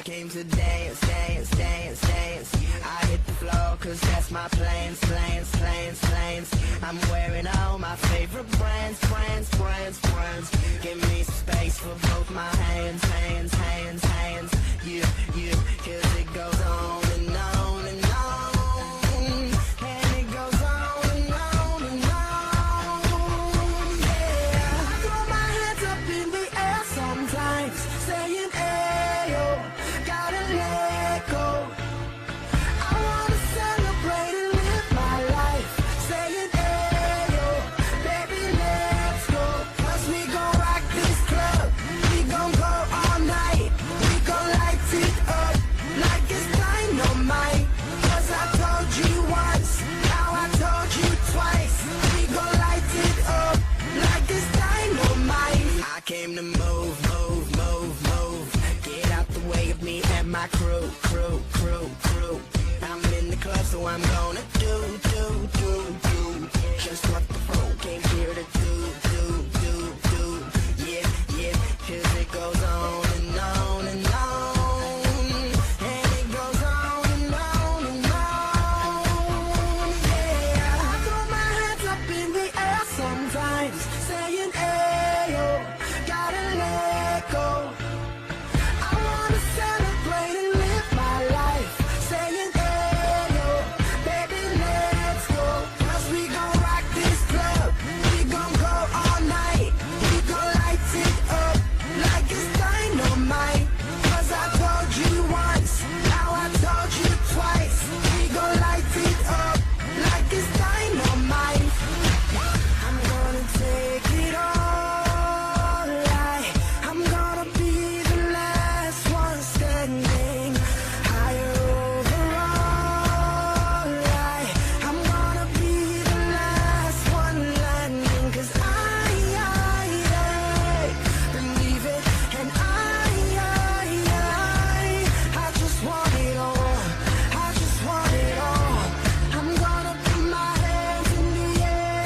came to dance, dance, dance, dance. I hit the floor cause that's my plans, plans, plans, plans. I'm wearing all my favorite brands, brands, brands, brands. Give me some space for both my hands, hands, hands, hands. You, cause it goes on and on and on. And it goes on and on and on. Yeah, I throw my hands up in the air sometimes, saying, ayo, gotta let go. I wanna celebrate and live my life, saying, ayo, baby, let's go. Cause we gon' rock this club, we gon' go all night. We gon' light it up like it's dynamite. Cause I told you once, now I told you twice. We gon' light it up like it's dynamite. I came to move, move, move, move. Get out the way of me and my crew, crew, crew, crew. I'm in the club, so I'm gonna do just what the phone came here to do. Yeah, cause it goes on and on and on. And it goes on and on and on. Yeah, I throw my hands up in the air sometimes, saying, ayo, gotta let go. I wanna celebrate and live my life, saying, ayo, baby, let's go. Cause we gon' rock this club, we gon' go all night. We gon' light it up like it's dynamite. Cause I told you once, now I told you twice. We gon' light it up like it's dynamite. I'm gonna take it all right. I'm gonna be the last one standing, higher overall right. I'm gonna be the last one landing. Cause I believe it, and I just want it all. I just want it all. I'm gonna put my hands in the air,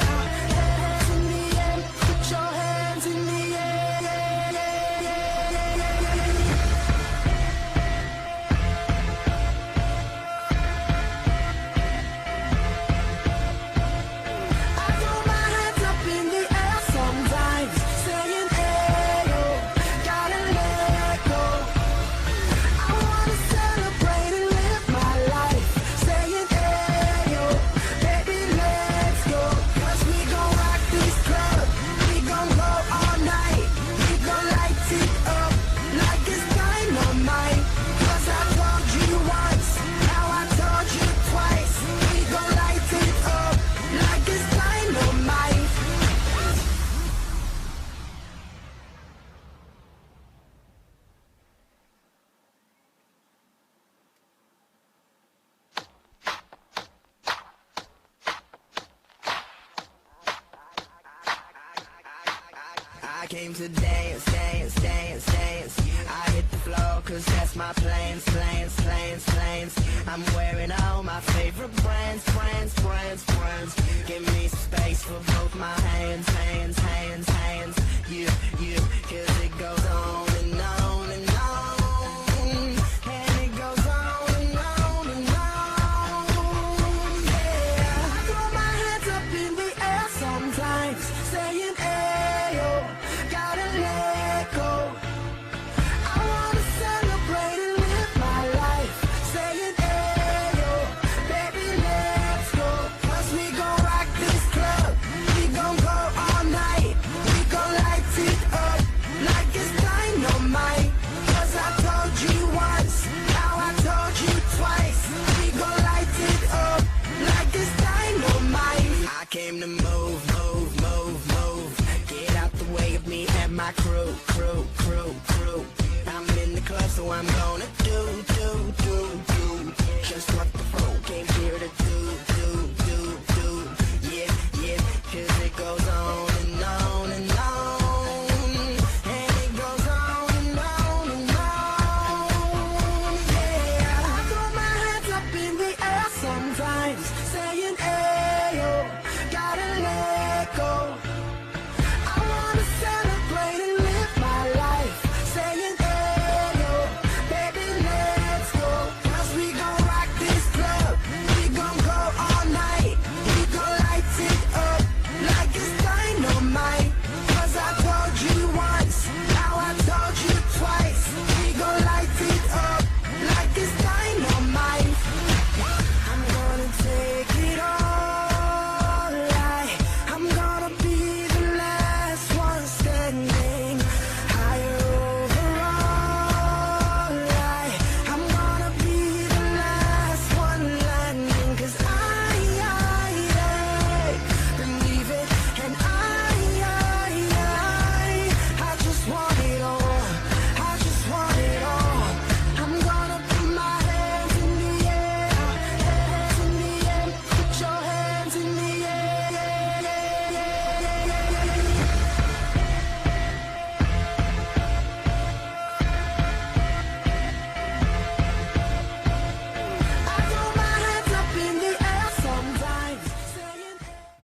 hands in the air. Put your hands in the air. I throw my hands up in the air sometimes, saying, ayo, gotta let go. I wanna celebrate and live my life, saying, ayo, baby, let's go. Cause we gon' rock this club, we gon' go all night. We gon' light it up like it's dynamite. Cause I told you once, now I told you twice. We gon' light it up like it's dynamite. I came to dance, dance, dance, dance. I hit the floor cause that's my plans, plans, plans, plans. I'm wearing all my favorite brands, brands, brands, brands. Give me some space for both my hands, hands, hands, hands. You, cause it goes on and on and on. And it goes on and on and on. Yeah, I throw my hands up in the air sometimes, saying, ayo, gotta let go. I wanna celebrate and live my life, saying, ayo, baby, let's go. Cause we gon' rock this club, we gon' go all night. We gon' light it up like it's dynamite. Cause I told you once, now I told you twice. We gon' light it up like it's dynamite. I came to move, move, move, move. Get out the way of me and my crew, crew, crew, crew. I'm in the club, so I'm gonna do just what the phone came here to do.